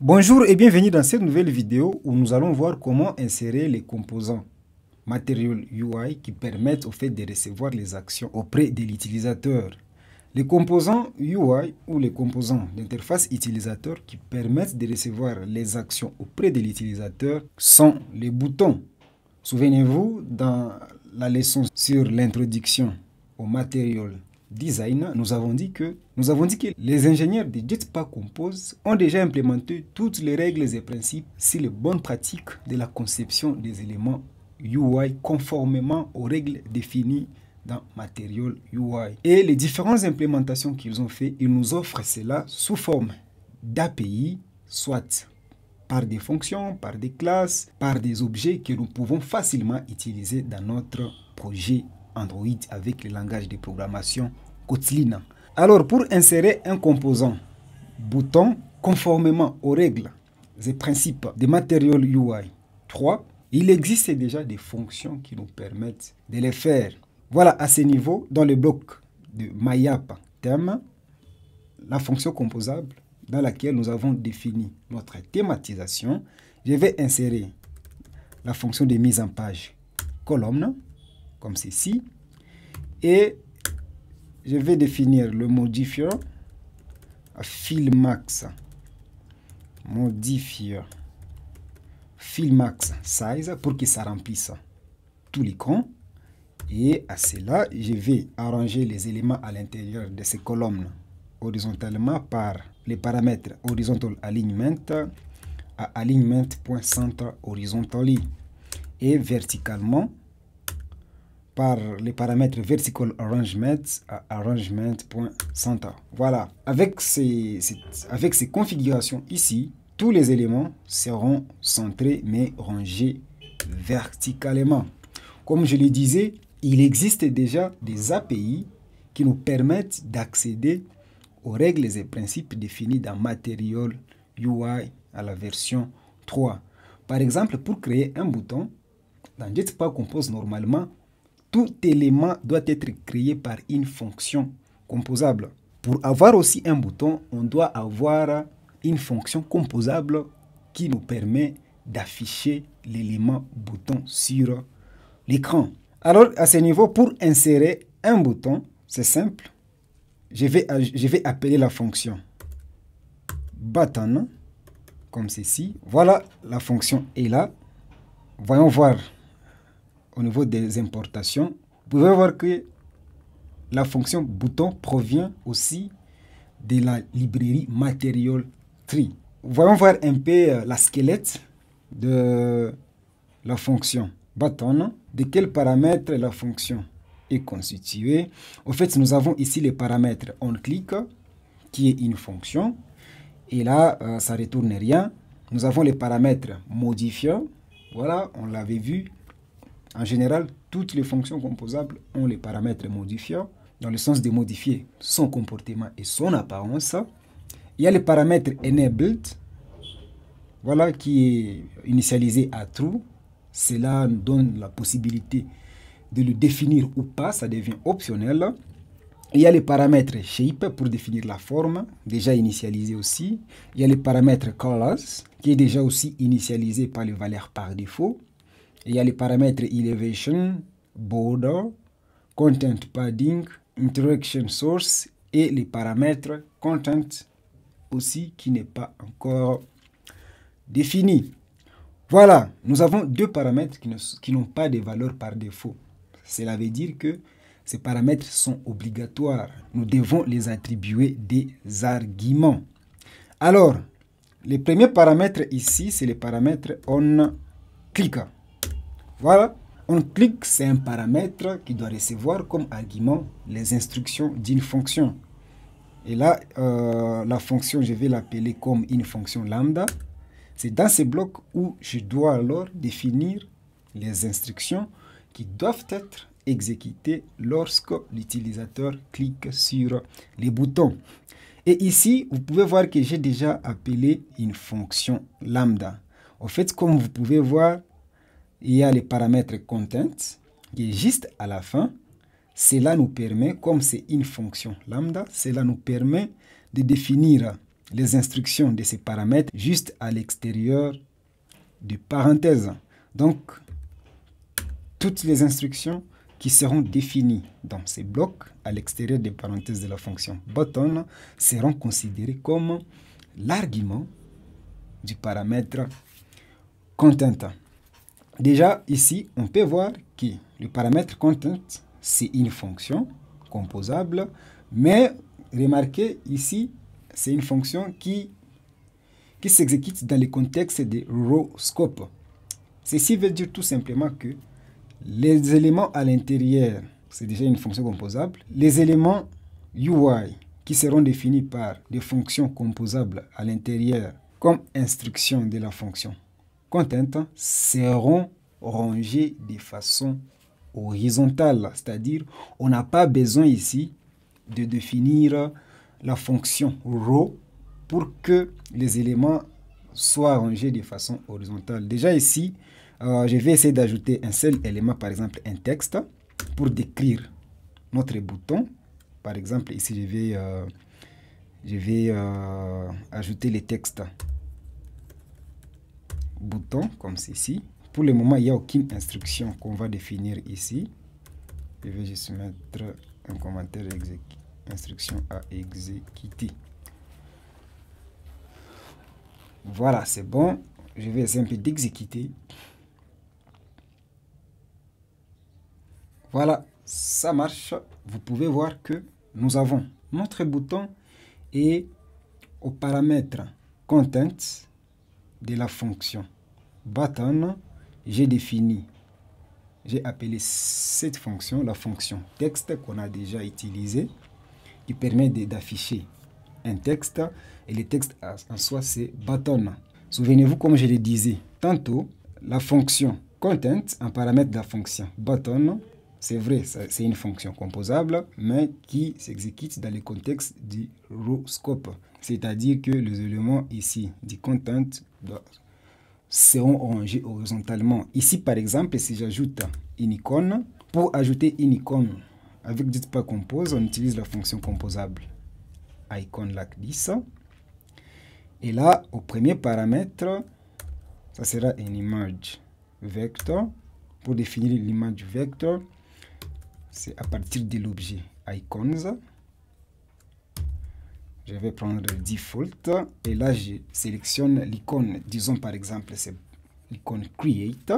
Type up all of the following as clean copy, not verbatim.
Bonjour et bienvenue dans cette nouvelle vidéo où nous allons voir comment insérer les composants Material UI qui permettent au fait de recevoir les actions auprès de l'utilisateur. Les composants UI ou les composants d'interface utilisateur qui permettent de recevoir les actions auprès de l'utilisateur sont les boutons. Souvenez-vous, dans la leçon sur l'introduction au Material Design, nous avons dit que les ingénieurs de Jetpack Compose ont déjà implémenté toutes les règles et principes sur les bonnes pratiques de la conception des éléments UI conformément aux règles définies dans Material UI. Et les différentes implémentations qu'ils ont fait, ils nous offrent cela sous forme d'API, soit par des fonctions, par des classes, par des objets que nous pouvons facilement utiliser dans notre projet Android avec le langage de programmation Kotlin. Alors, pour insérer un composant bouton conformément aux règles et principes de Material UI 3, il existe déjà des fonctions qui nous permettent de les faire. Voilà, à ce niveau, dans le bloc de MyApp thème, la fonction composable dans laquelle nous avons défini notre thématisation, je vais insérer la fonction de mise en page colonne, comme ceci, et je vais définir le modifier fillmax, fillmax size pour que ça remplisse tout l'écran. Et à cela, je vais arranger les éléments à l'intérieur de ces colonnes horizontalement par les paramètres horizontal alignment à alignment.center horizontally et verticalement par les paramètres vertical arrangement à arrangement.center. Voilà, avec ces configurations ici, tous les éléments seront centrés mais rangés verticalement. Comme je le disais, il existe déjà des API qui nous permettent d'accéder aux règles et principes définis dans Material UI à la version 3. Par exemple, pour créer un bouton, dans Jetpack Compose, normalement, tout élément doit être créé par une fonction composable. Pour avoir aussi un bouton, on doit avoir une fonction composable qui nous permet d'afficher l'élément bouton sur l'écran. Alors, à ce niveau, pour insérer un bouton, c'est simple. Je vais appeler la fonction button, comme ceci. Voilà, la fonction est là. Voyons voir au niveau des importations. Vous pouvez voir que la fonction bouton provient aussi de la librairie Material Tree. Voyons voir un peu la squelette de la fonction button, de quels paramètres la fonction est constituée. En fait, nous avons ici les paramètres onClick, qui est une fonction, et là, ça ne retourne rien. Nous avons les paramètres modifier, voilà, on l'avait vu. En général, toutes les fonctions composables ont les paramètres modifier, dans le sens de modifier son comportement et son apparence. Il y a les paramètres enabled, voilà, qui est initialisé à true. Cela nous donne la possibilité de le définir ou pas, ça devient optionnel. Il y a les paramètres shape pour définir la forme, déjà initialisé aussi. Il y a les paramètres colors, qui est déjà aussi initialisé par les valeurs par défaut. Il y a les paramètres elevation, border, content padding, interaction source et les paramètres content aussi qui n'est pas encore défini. Voilà, nous avons deux paramètres qui n'ont pas de valeur par défaut. Cela veut dire que ces paramètres sont obligatoires. Nous devons les attribuer des arguments. Alors, les premiers paramètres ici, c'est les paramètres onClick. Voilà, onClick, c'est un paramètre qui doit recevoir comme argument les instructions d'une fonction. Et là, la fonction, je vais l'appeler comme une fonction lambda. C'est dans ce bloc où je dois alors définir les instructions qui doivent être exécutées lorsque l'utilisateur clique sur les boutons. Et ici, vous pouvez voir que j'ai déjà appelé une fonction lambda. En fait, comme vous pouvez voir, il y a les paramètres content qui est juste à la fin. Cela nous permet, comme c'est une fonction lambda, cela nous permet de définir les instructions de ces paramètres juste à l'extérieur de parenthèses. Donc, toutes les instructions qui seront définies dans ces blocs à l'extérieur des parenthèses de la fonction button seront considérées comme l'argument du paramètre content. Déjà, ici, on peut voir que le paramètre content, c'est une fonction composable, mais remarquez ici, c'est une fonction qui s'exécute dans le contexte de row scope. Ceci veut dire tout simplement que les éléments à l'intérieur, c'est déjà une fonction composable. Les éléments UI qui seront définis par des fonctions composables à l'intérieur comme instruction de la fonction content seront rangés de façon horizontale. C'est-à-dire, on n'a pas besoin ici de définir la fonction row pour que les éléments soient rangés de façon horizontale. Déjà ici, je vais essayer d'ajouter un seul élément, par exemple un texte, pour décrire notre bouton. Par exemple, ici, je vais ajouter les textes bouton comme ceci. Pour le moment, il n'y a aucune instruction qu'on va définir ici. Je vais juste mettre un commentaire instruction à exécuter. Voilà, c'est bon. Je vais essayer un peu d'exécuter. Voilà, ça marche. Vous pouvez voir que nous avons notre bouton et au paramètre content de la fonction button, j'ai appelé cette fonction, la fonction texte qu'on a déjà utilisée, qui permet d'afficher un texte, et le texte en soi c'est button. Souvenez-vous, comme je le disais tantôt, la fonction content, un paramètre de la fonction button, c'est vrai, c'est une fonction composable, mais qui s'exécute dans le contexte du row scope. C'est-à-dire que les éléments ici du content seront rangés horizontalement. Ici, par exemple, si j'ajoute une icône, pour ajouter une icône avec Jetpack Compose, on utilise la fonction composable icon like this. Et là, au premier paramètre, ça sera une image vector. Pour définir l'image vector, c'est à partir de l'objet icons. Je vais prendre le default et là je sélectionne l'icône, disons par exemple c'est l'icône create.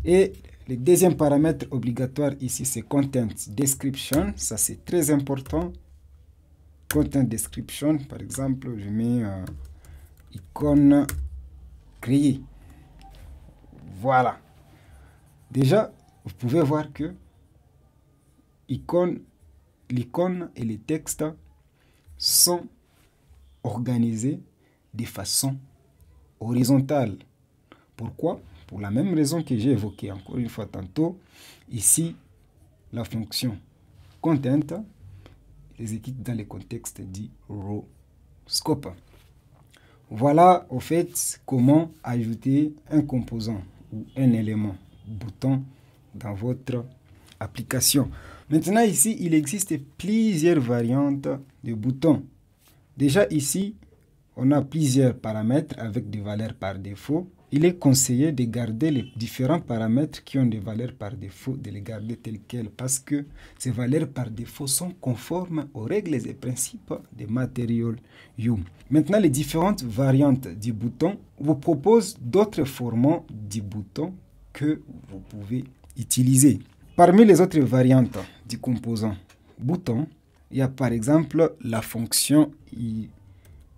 Et le deuxième paramètre obligatoire ici c'est content description, ça c'est très important. Content description, par exemple je mets icône créée. Voilà. Déjà vous pouvez voir que l'icône et les textes sont organisés de façon horizontale. Pourquoi? Pour la même raison que j'ai évoquée encore une fois tantôt. Ici, la fonction content exécute dans le contexte du row scope. Voilà au fait comment ajouter un composant ou un élément bouton dans votre application. Maintenant ici, il existe plusieurs variantes de boutons. Déjà ici, on a plusieurs paramètres avec des valeurs par défaut. Il est conseillé de garder les différents paramètres qui ont des valeurs par défaut, de les garder telles quelles, parce que ces valeurs par défaut sont conformes aux règles et principes des Material You. Maintenant, les différentes variantes du bouton vous proposent d'autres formats du bouton que vous pouvez utiliser. Parmi les autres variantes du composant bouton, il y a par exemple la fonction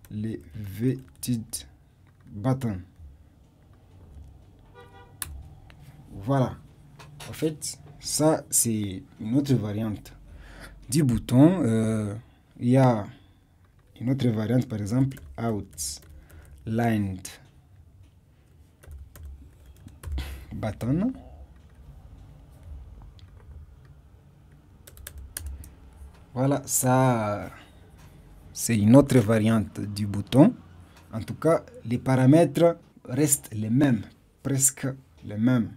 elevated button. Voilà. En fait, ça c'est une autre variante du bouton. Il y a une autre variante, par exemple, outlined button. Voilà, ça, c'est une autre variante du bouton. En tout cas, les paramètres restent les mêmes, presque les mêmes.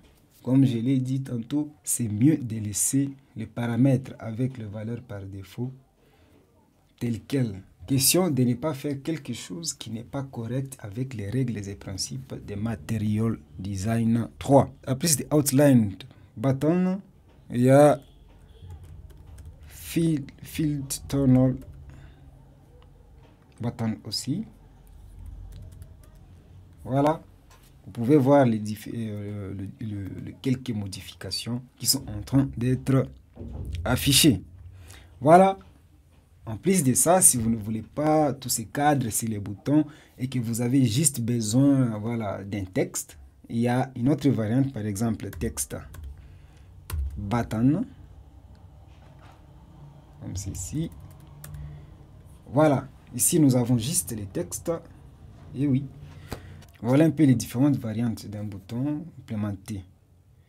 Comme je l'ai dit tantôt, c'est mieux de laisser les paramètres avec les valeurs par défaut telles quelles Question de ne pas faire quelque chose qui n'est pas correct avec les règles et principes de Material Design 3. Après the outlined button, il y a field tunnel button aussi. Voilà, vous pouvez voir les quelques modifications qui sont en train d'être affichées. Voilà. En plus de ça, si vous ne voulez pas tous ces cadres sur les boutons et que vous avez juste besoin, voilà, d'un texte, il y a une autre variante, par exemple texte button, comme ceci. Voilà, ici nous avons juste les textes. Et oui, voilà un peu les différentes variantes d'un bouton implémenté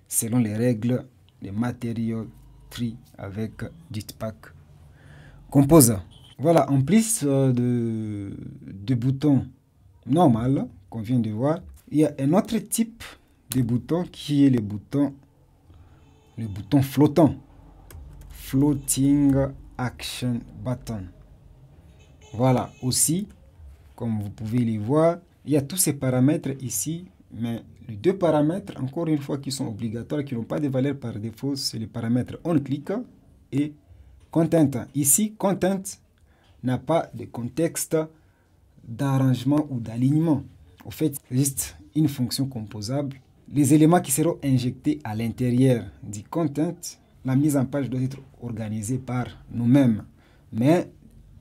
selon les règles de Material 3 avec Jetpack Composer. Voilà, en plus de boutons normal qu'on vient de voir, il y a un autre type de bouton qui est le bouton flottant. Floating Action Button. Voilà, aussi, comme vous pouvez les voir, il y a tous ces paramètres ici, mais les deux paramètres, encore une fois, qui sont obligatoires, qui n'ont pas de valeur par défaut, c'est les paramètres onClick et Content. Ici, Content n'a pas de contexte d'arrangement ou d'alignement. En fait, c'est juste une fonction composable. Les éléments qui seront injectés à l'intérieur du Content, la mise en page doit être organisée par nous-mêmes. Mais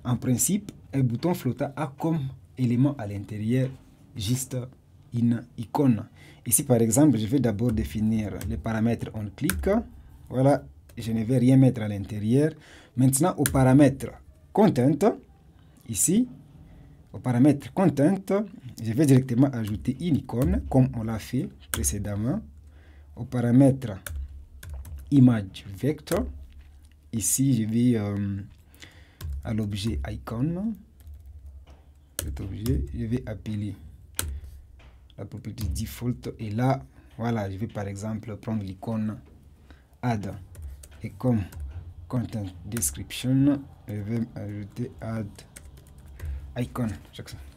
en principe, un bouton flottant a comme élément à l'intérieur juste une icône. Ici, par exemple, je vais d'abord définir les paramètres onClick. Voilà, je ne vais rien mettre à l'intérieur. Maintenant, au paramètre Content, ici, au paramètre Content, je vais directement ajouter une icône, comme on l'a fait précédemment. Au paramètre Image Vector, ici, je vais à l'objet Icon. Cet objet, je vais appeler la propriété default. Et là, voilà, je vais par exemple prendre l'icône Add. Et comme Content Description, je vais ajouter Add Icon.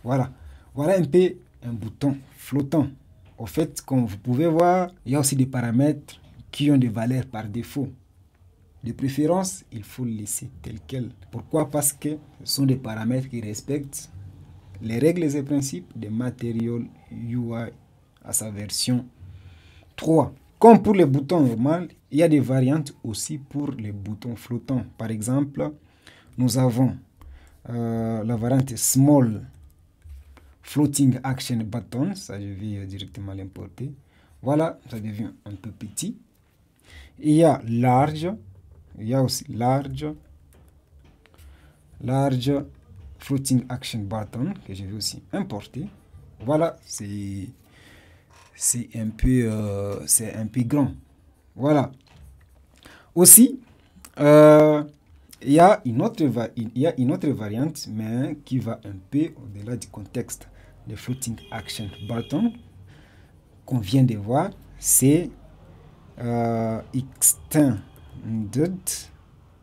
Voilà. Voilà un peu un bouton flottant. Au fait, comme vous pouvez voir, il y a aussi des paramètres qui ont des valeurs par défaut. De préférence, il faut le laisser tel quel. Pourquoi? Parce que ce sont des paramètres qui respectent les règles et principes de Material UI à sa version 3. Comme pour les boutons normaux, il y a des variantes aussi pour les boutons flottants. Par exemple, nous avons la variante Small Floating Action Button. Ça, je vais directement l'importer. Voilà, ça devient un peu petit. Il y a Large. Il y a aussi Large Floating Action Button que je vais aussi importer. Voilà, c'est un peu grand. Voilà. Aussi, il y a une autre variante, mais qui va un peu au-delà du contexte de Floating Action Button qu'on vient de voir. C'est Extended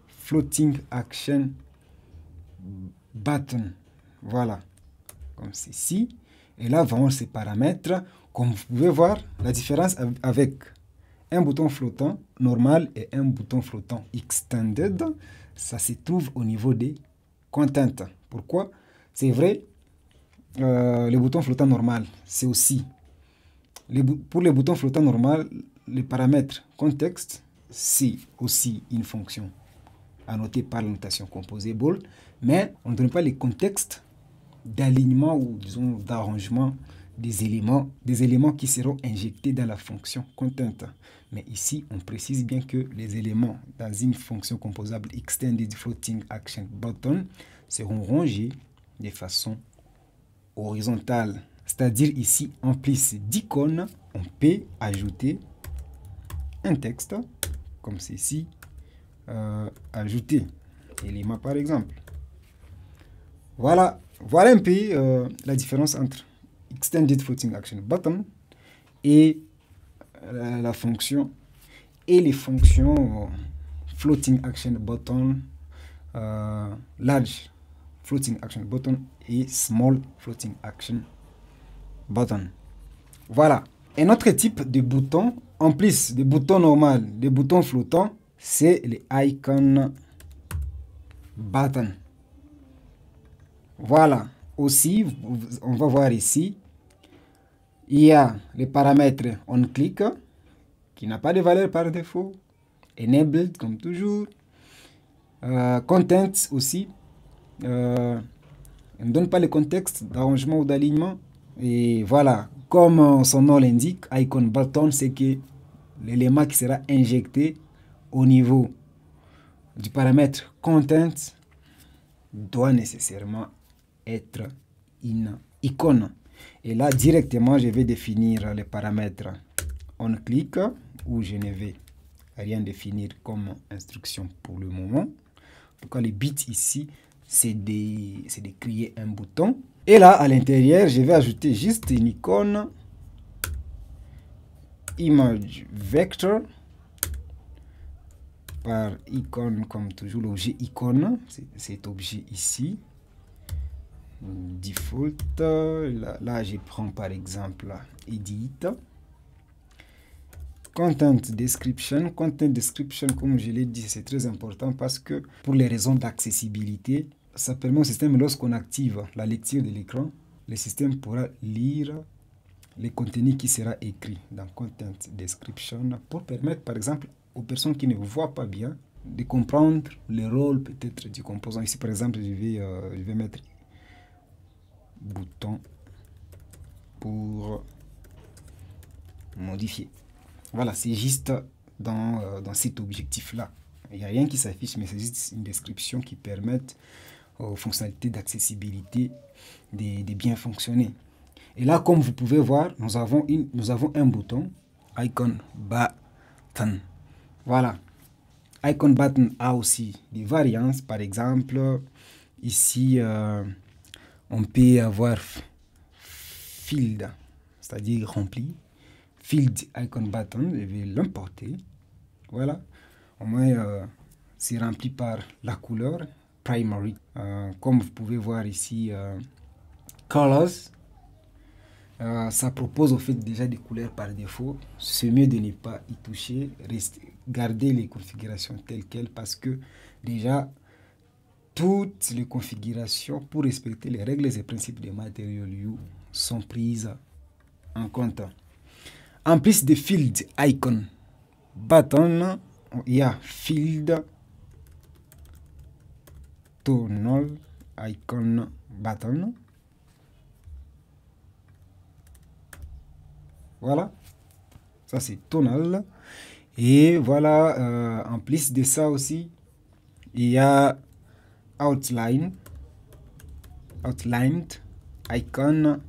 Floating Action Button. Voilà, comme ceci. Et là, vraiment ces paramètres. Comme vous pouvez voir, la différence avec un bouton flottant normal et un bouton flottant extended, ça se trouve au niveau des contents. Pourquoi? C'est vrai, le bouton flottant normal, c'est aussi, pour les boutons flottants normal, les paramètres contexte, c'est aussi une fonction annotée par la notation composable, mais on ne donne pas les contextes d'alignement ou disons d'arrangement des éléments qui seront injectés dans la fonction content. Mais ici, on précise bien que les éléments dans une fonction composable Extended Floating Action Button seront rangés de façon horizontale. C'est-à-dire ici, en plus d'icônes, on peut ajouter un texte, comme ceci, ajouter élément par exemple. Voilà un peu la différence entre Extended Floating Action Button et la fonction et les fonctions Floating Action Button, Large floating action button et small floating action button. Voilà. Un autre type de bouton, en plus des boutons normaux, des boutons flottants, c'est les icon button. Voilà. Aussi, on va voir ici, il y a les paramètres on click, qui n'a pas de valeur par défaut, enabled comme toujours, content aussi, on ne donne pas le contexte d'arrangement ou d'alignement, et voilà, comme son nom l'indique, icon button, c'est que l'élément qui sera injecté au niveau du paramètre content doit nécessairement être une icône. Et là, directement, je vais définir les paramètres on click, où je ne vais rien définir comme instruction pour le moment. En tout cas, le but ici, c'est de créer un bouton. Et là, à l'intérieur, je vais ajouter juste une icône image vector par icône, comme toujours l'objet icône, cet objet ici. Default, là je prends par exemple edit. Content description, comme je l'ai dit, c'est très important parce que pour les raisons d'accessibilité, ça permet au système, lorsqu'on active la lecture de l'écran, le système pourra lire les contenus qui sera écrit dans content description pour permettre par exemple aux personnes qui ne voient pas bien de comprendre le rôle peut-être du composant. Ici par exemple je vais mettre bouton pour modifier. Voilà, c'est juste dans cet objectif-là. Il n'y a rien qui s'affiche, mais c'est juste une description qui permet aux fonctionnalités d'accessibilité de bien fonctionner. Et là, comme vous pouvez voir, nous avons un bouton, icon button. Voilà. Icon button a aussi des variantes. Par exemple, ici, on peut avoir field, c'est-à-dire rempli. Field icon button, je vais l'importer. Voilà. Au moins, c'est rempli par la couleur primary. Comme vous pouvez voir ici, colors. Ça propose au fait déjà des couleurs par défaut. C'est mieux de ne pas y toucher, garder les configurations telles quelles parce que déjà toutes les configurations pour respecter les règles et principes des Material You sont prises en compte. En plus de field icon button, il y a field tonal icon button. Voilà, ça c'est tonal. Et voilà, en plus de ça aussi, il y a outlined icon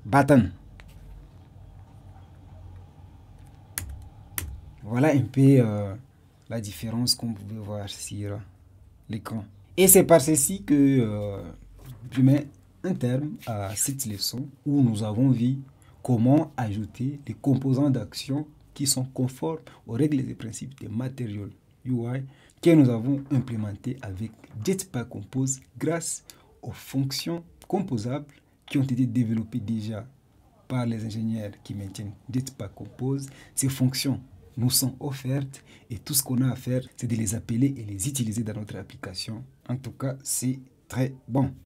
button. Voilà un peu la différence qu'on pouvait voir sur l'écran. Et c'est par ceci que je mets un terme à cette leçon où nous avons vu comment ajouter des composants d'action qui sont conformes aux règles et principes des Material UI que nous avons implémentés avec Jetpack Compose grâce aux fonctions composables qui ont été développées déjà par les ingénieurs qui maintiennent Jetpack Compose. Ces fonctions nous sont offertes et tout ce qu'on a à faire, c'est de les appeler et les utiliser dans notre application. En tout cas, c'est très bon.